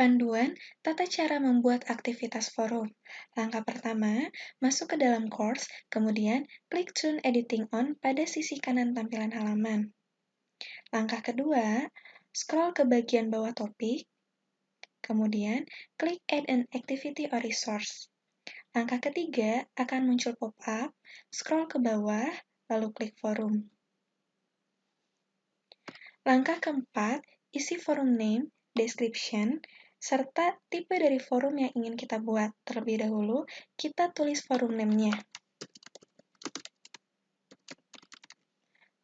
Panduan tata cara membuat aktivitas forum. Langkah pertama, masuk ke dalam course, kemudian klik Turn Editing On pada sisi kanan tampilan halaman. Langkah kedua, scroll ke bagian bawah topik, kemudian klik Add an Activity or Resource. Langkah ketiga akan muncul pop-up, scroll ke bawah, lalu klik forum. Langkah keempat, isi forum name, description, serta tipe dari forum yang ingin kita buat. Terlebih dahulu, kita tulis forum name-nya.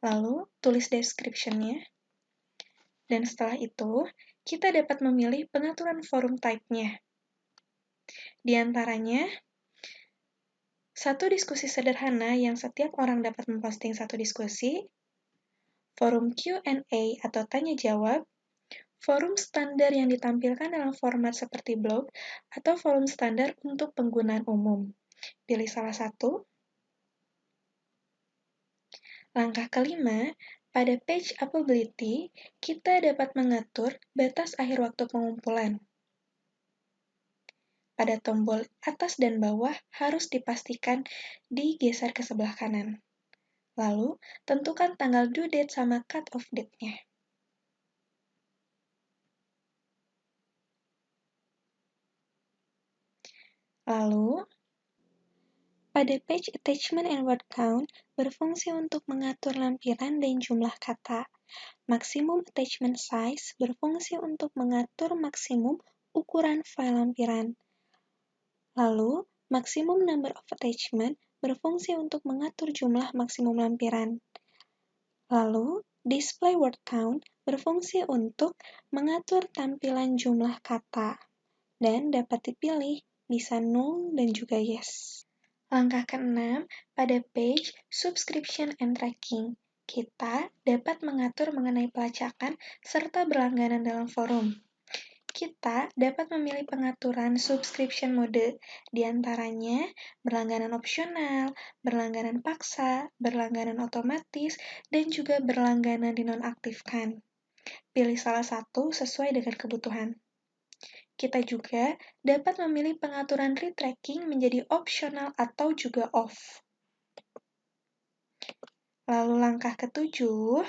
Lalu, tulis description-nya. Dan setelah itu, kita dapat memilih pengaturan forum type-nya. Di antaranya, satu diskusi sederhana yang setiap orang dapat memposting satu diskusi, forum Q&A atau tanya-jawab, forum standar yang ditampilkan dalam format seperti blog, atau forum standar untuk penggunaan umum. Pilih salah satu. Langkah kelima, pada page Appability, kita dapat mengatur batas akhir waktu pengumpulan. Pada tombol atas dan bawah harus dipastikan digeser ke sebelah kanan. Lalu, tentukan tanggal due date sama cut-off date-nya. Lalu, pada page Attachment and Word Count berfungsi untuk mengatur lampiran dan jumlah kata. Maximum Attachment Size berfungsi untuk mengatur maksimum ukuran file lampiran. Lalu, Maximum Number of Attachment berfungsi untuk mengatur jumlah maksimum lampiran. Lalu, Display Word Count berfungsi untuk mengatur tampilan jumlah kata. Dan dapat dipilih, bisa null dan juga yes. Langkah keenam, pada page Subscription and Tracking, kita dapat mengatur mengenai pelacakan serta berlangganan dalam forum. Kita dapat memilih pengaturan subscription mode, di antaranya berlangganan opsional, berlangganan paksa, berlangganan otomatis, dan juga berlangganan dinonaktifkan. Pilih salah satu sesuai dengan kebutuhan. Kita juga dapat memilih pengaturan retracking menjadi opsional atau juga off. Lalu langkah ketujuh,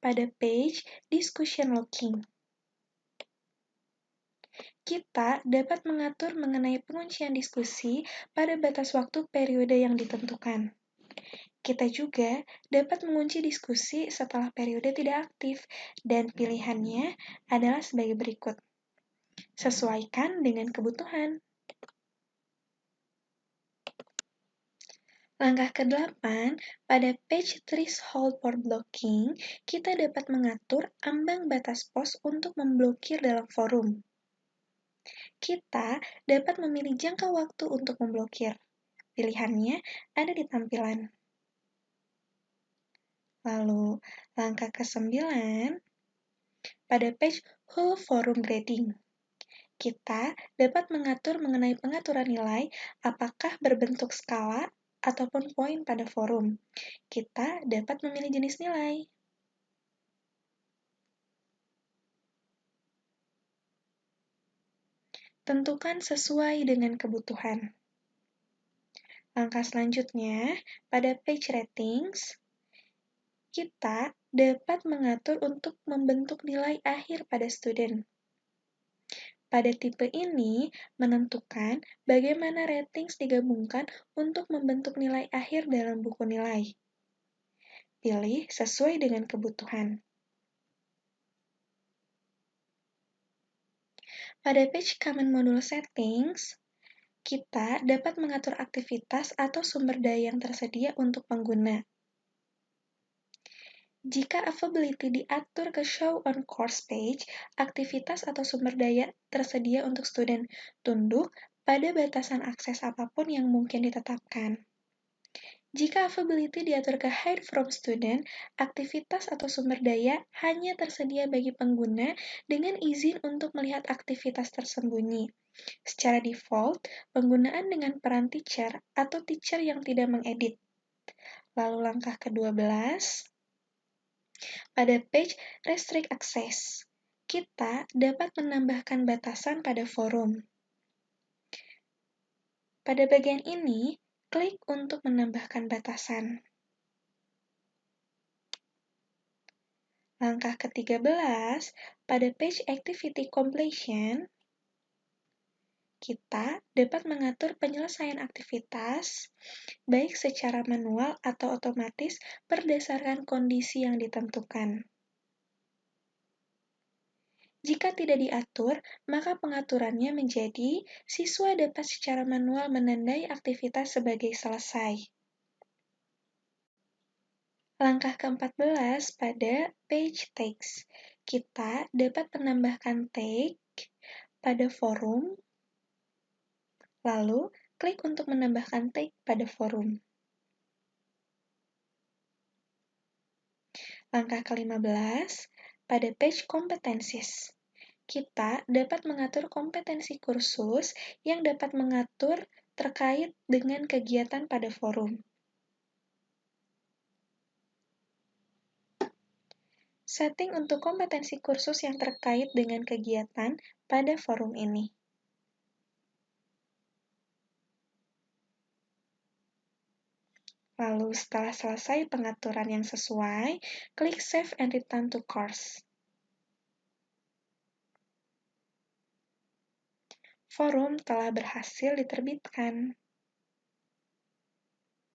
pada page Discussion Locking, kita dapat mengatur mengenai penguncian diskusi pada batas waktu periode yang ditentukan. Kita juga dapat mengunci diskusi setelah periode tidak aktif, dan pilihannya adalah sebagai berikut. Sesuaikan dengan kebutuhan. Langkah ke-8, pada page Threshold for Blocking, kita dapat mengatur ambang batas pos untuk memblokir dalam forum. Kita dapat memilih jangka waktu untuk memblokir. Pilihannya ada di tampilan. Lalu, langkah ke-9, pada page Whole Forum Grading, kita dapat mengatur mengenai pengaturan nilai apakah berbentuk skala ataupun poin pada forum. Kita dapat memilih jenis nilai. Tentukan sesuai dengan kebutuhan. Langkah selanjutnya, pada page ratings, kita dapat mengatur untuk membentuk nilai akhir pada student. Pada tipe ini, menentukan bagaimana ratings digabungkan untuk membentuk nilai akhir dalam buku nilai. Pilih sesuai dengan kebutuhan. Pada page Common Module Settings, kita dapat mengatur aktivitas atau sumber daya yang tersedia untuk pengguna. Jika Availability diatur ke Show on Course Page, aktivitas atau sumber daya tersedia untuk student, tunduk pada batasan akses apapun yang mungkin ditetapkan. Jika Availability diatur ke Hide from Student, aktivitas atau sumber daya hanya tersedia bagi pengguna dengan izin untuk melihat aktivitas tersembunyi. Secara default, penggunaan dengan peran teacher atau teacher yang tidak mengedit. Lalu langkah ke-12, pada page Restrict Access, Kita dapat menambahkan batasan pada forum. Pada bagian ini, klik untuk menambahkan batasan. Langkah ke-13, pada Page Activity Completion, kita dapat mengatur penyelesaian aktivitas, baik secara manual atau otomatis berdasarkan kondisi yang ditentukan. Jika tidak diatur, maka pengaturannya menjadi siswa dapat secara manual menandai aktivitas sebagai selesai. Langkah ke-14 pada Page Tags, kita dapat menambahkan tag pada forum, lalu klik untuk menambahkan tag pada forum. Langkah ke-15, pada Page Competencies, kita dapat mengatur kompetensi kursus yang dapat mengatur terkait dengan kegiatan pada forum. Setting untuk kompetensi kursus yang terkait dengan kegiatan pada forum ini. Lalu setelah selesai pengaturan yang sesuai, klik Save and Return to Course. Forum telah berhasil diterbitkan.